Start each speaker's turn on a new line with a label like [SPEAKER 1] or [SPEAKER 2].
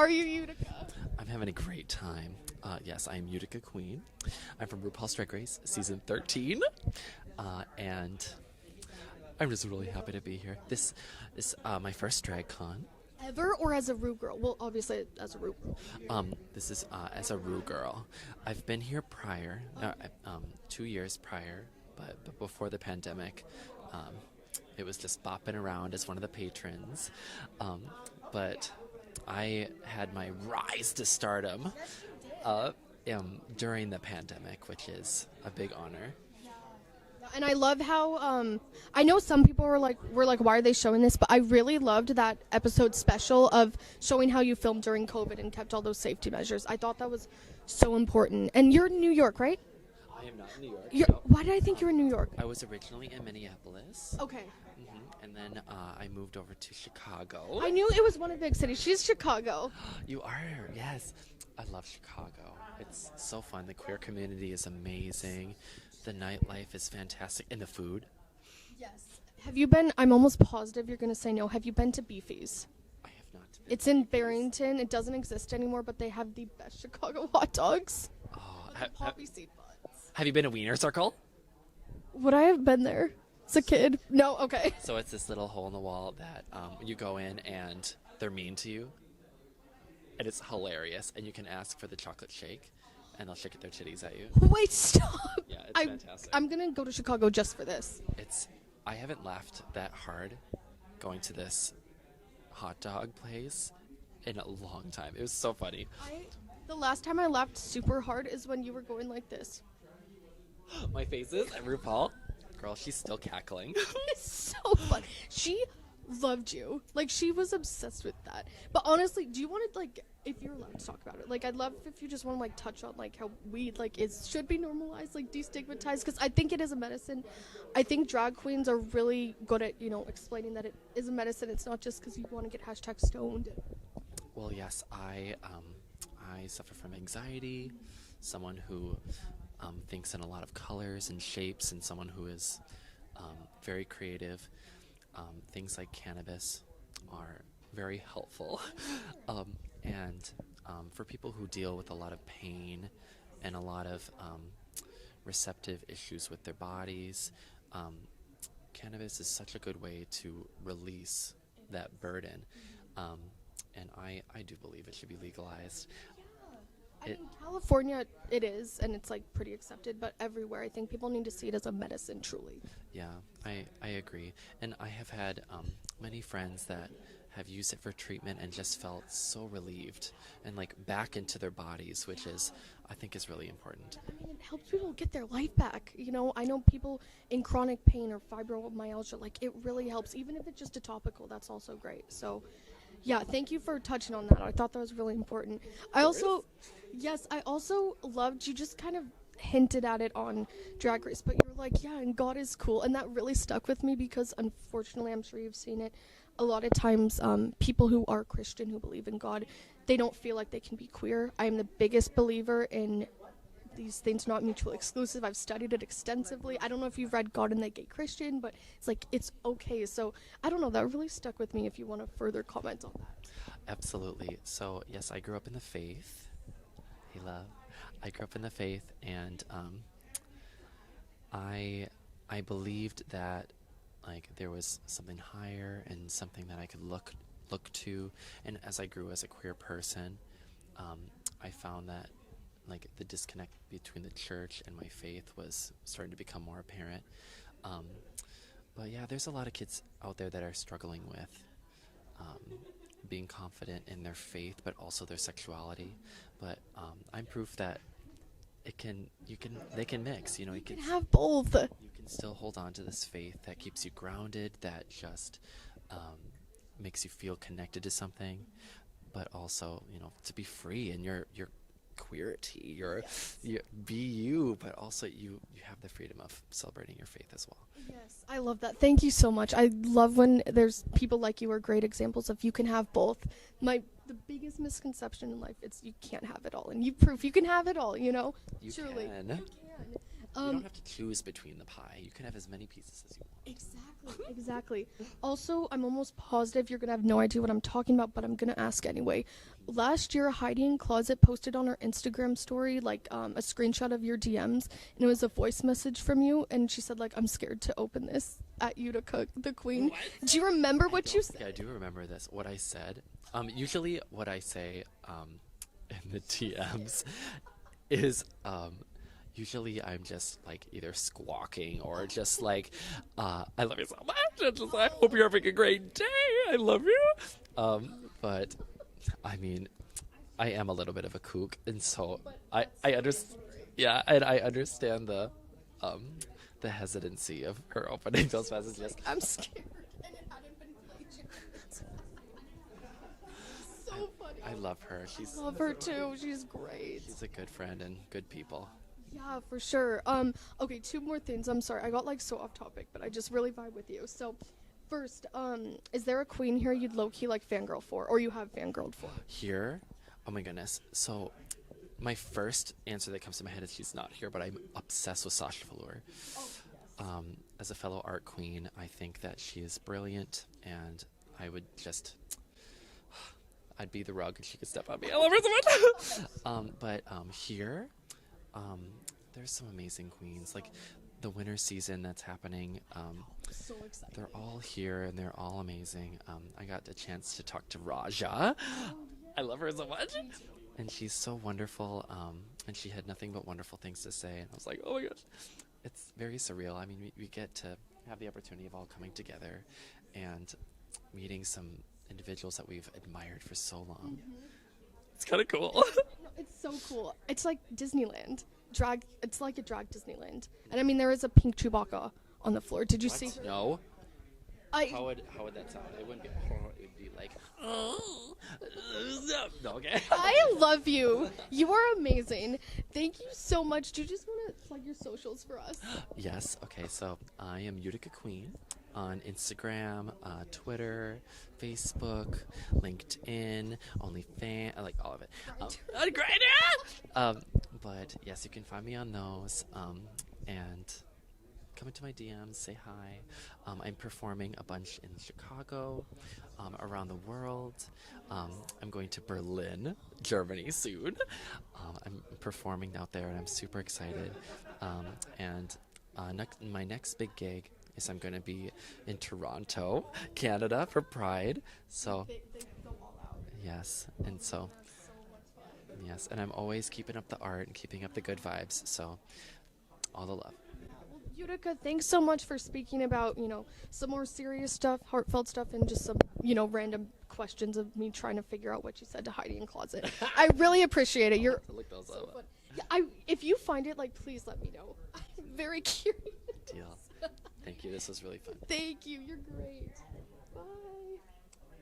[SPEAKER 1] are you, Utica?
[SPEAKER 2] I'm having a great time. Yes, I am Utica Queen. I'm from RuPaul's Drag Race, season 13. And I'm just really happy to be here. This is my first DragCon.
[SPEAKER 1] Ever or as a Ru girl? Well, obviously as a Ru girl.
[SPEAKER 2] This is as a Ru girl. I've been here prior, 2 years prior, but before the pandemic. It was just bopping around as one of the patrons. But I had my rise to stardom during the pandemic, which is a big honor.
[SPEAKER 1] And I love how I know some people were like, why are they showing this? But I really loved that episode special of showing how you filmed during COVID and kept all those safety measures. I thought that was so important. And you're in New York, right?
[SPEAKER 2] I am not in New York. No.
[SPEAKER 1] Why did I think you were in New York?
[SPEAKER 2] I was originally in Minneapolis.
[SPEAKER 1] Okay.
[SPEAKER 2] And then I moved over to Chicago.
[SPEAKER 1] I knew it was one of the big cities. She's Chicago.
[SPEAKER 2] You are, yes. I love Chicago. It's so fun. The queer community is amazing. The nightlife is fantastic. And the food.
[SPEAKER 1] Yes. Have you been, I'm almost positive you're going to say no, have you been to Beefy's?
[SPEAKER 2] I have not been.
[SPEAKER 1] It's in Barrington. It doesn't exist anymore, but they have the best Chicago hot dogs.
[SPEAKER 2] Oh,
[SPEAKER 1] Poppy seed buns.
[SPEAKER 2] have you been to Wiener Circle?
[SPEAKER 1] Would I have been there as a kid? No, okay.
[SPEAKER 2] So it's this little hole in the wall that you go in and they're mean to you. And it's hilarious. And you can ask for the chocolate shake. And they'll shake their titties at you.
[SPEAKER 1] Wait, stop.
[SPEAKER 2] Yeah, it's fantastic.
[SPEAKER 1] I'm going to go to Chicago just for this.
[SPEAKER 2] I haven't laughed that hard going to this hot dog place in a long time. It was so funny.
[SPEAKER 1] The last time I laughed super hard is when you were going like this.
[SPEAKER 2] My faces and RuPaul. Girl, she's still cackling.
[SPEAKER 1] It's so fun. She loved you. Like, she was obsessed with that. But honestly, do you want to, like, if you're allowed to talk about it, like, I'd love if you just want to, like, touch on, like, how weed, like, should be normalized, like, destigmatized, because I think it is a medicine. I think drag queens are really good at, explaining that it is a medicine. It's not just because you want to get #stoned.
[SPEAKER 2] Well, yes, I suffer from anxiety, someone who thinks in a lot of colors and shapes, and someone who is very creative. Things like cannabis are very helpful. And for people who deal with a lot of pain and a lot of receptive issues with their bodies, cannabis is such a good way to release that burden. And I do believe it should be legalized.
[SPEAKER 1] I mean, California, it is, and it's, like, pretty accepted, but everywhere, I think people need to see it as a medicine, truly.
[SPEAKER 2] Yeah, I agree. And I have had many friends that have used it for treatment and just felt so relieved and, like, back into their bodies, which I think is really important.
[SPEAKER 1] I mean, it helps people get their life back. I know people in chronic pain or fibromyalgia, like, it really helps. Even if it's just a topical, that's also great. So, yeah, thank you for touching on that. I thought that was really important. I also loved, you just kind of hinted at it on Drag Race, but you were like, yeah, and God is cool. And that really stuck with me because, unfortunately, I'm sure you've seen it, a lot of times people who are Christian, who believe in God, they don't feel like they can be queer. I am the biggest believer in these things not mutually exclusive. I've studied it extensively. I don't know if you've read God and the Gay Christian, but it's like, it's okay. So I don't know, that really stuck with me if you want to further comment on that.
[SPEAKER 2] Absolutely. So, yes, I grew up in the faith. Hey, love. I grew up in the faith, and I believed that, like, there was something higher and something that I could look to. And as I grew as a queer person, I found that, like, the disconnect between the church and my faith was starting to become more apparent. But yeah, there's a lot of kids out there that are struggling with being confident in their faith, but also their sexuality. But I'm proof that they can mix. You
[SPEAKER 1] can have both.
[SPEAKER 2] You can still hold on to this faith that keeps you grounded, that just makes you feel connected to something, but also, to be free in your queerty, be you, but also you have the freedom of celebrating your faith as well.
[SPEAKER 1] Yes, I love that. Thank you so much. I love when there's people like you are great examples of you can have both. The biggest misconception in life is you can't have it all, and you prove you can have it all.
[SPEAKER 2] You
[SPEAKER 1] truly.
[SPEAKER 2] can.
[SPEAKER 1] You can.
[SPEAKER 2] You don't have to choose between the pie. You can have as many pieces as you want.
[SPEAKER 1] Exactly. Also, I'm almost positive you're gonna have no idea what I'm talking about, but I'm gonna ask anyway. Last year, Heidi in Closet posted on her Instagram story like a screenshot of your DMs, and it was a voice message from you, and she said like, "I'm scared to open this at Utica, the Queen."
[SPEAKER 2] What?
[SPEAKER 1] Do you remember what you said?
[SPEAKER 2] Yeah, I do remember this. What I said. Usually, what I say in the DMs is usually I'm just like either squawking or just like I love you so much. And just, I hope you're having a great day. I love you. But I mean, I am a little bit of a kook, and so I understand. Yeah, and I understand the hesitancy of her opening those messages.
[SPEAKER 1] I'm scared, and it hadn't been plagiarized. So funny.
[SPEAKER 2] I love her.
[SPEAKER 1] I love her too. She's great.
[SPEAKER 2] She's a good friend and good people.
[SPEAKER 1] Yeah, for sure. Okay, two more things. I'm sorry, I got like so off topic, but I just really vibe with you. So, first, is there a queen here you'd low-key like fangirl for, or you have fangirled for?
[SPEAKER 2] Here? Oh my goodness. So, my first answer that comes to my head is she's not here, but I'm obsessed with Sasha Velour.
[SPEAKER 1] Oh, yes.
[SPEAKER 2] As a fellow art queen, I think that she is brilliant, and I would just... I'd be the rug and she could step on me. I love her so much! But here... there's some amazing queens, like the winter season that's happening.
[SPEAKER 1] So excited.
[SPEAKER 2] They're all here and they're all amazing. I got the chance to talk to Raja. I love her so much. And she's so wonderful. And she had nothing but wonderful things to say. And I was like, oh my gosh, it's very surreal. I mean, we get to have the opportunity of all coming together and meeting some individuals that we've admired for so long. It's kind of cool.
[SPEAKER 1] No, it's so cool. It's like Disneyland. It's like a drag Disneyland. And I mean, there is a pink Chewbacca on the floor. Did you see her?
[SPEAKER 2] No.
[SPEAKER 1] I
[SPEAKER 2] How would that sound? It wouldn't be. It would be like. No, okay.
[SPEAKER 1] I love you. You are amazing. Thank you so much. Do you just want to plug your socials for us?
[SPEAKER 2] Yes. Okay. So I am Utica Queen on Instagram, Twitter, Facebook, LinkedIn, OnlyFans. I like all of it. But yes, you can find me on those. And come into my DMs, say hi. I'm performing a bunch in Chicago, around the world. I'm going to Berlin, Germany soon. I'm performing out there, and I'm super excited. And my next big gig is I'm going to be in Toronto, Canada for Pride. So,
[SPEAKER 1] They go all out.
[SPEAKER 2] yes, and so,
[SPEAKER 1] That's so much fun.
[SPEAKER 2] yes, and I'm always keeping up the art and keeping up the good vibes. So, all the love.
[SPEAKER 1] Well, Utica, thanks so much for speaking about, some more serious stuff, heartfelt stuff, and just some, random questions of me trying to figure out what you said to Heidi in Closet. I really appreciate it. You're
[SPEAKER 2] Look those
[SPEAKER 1] so
[SPEAKER 2] up.
[SPEAKER 1] fun. Yeah, if you find it, please let me know. I'm very curious.
[SPEAKER 2] Deal. Thank you. This was really fun.
[SPEAKER 1] Thank you. You're great. Bye.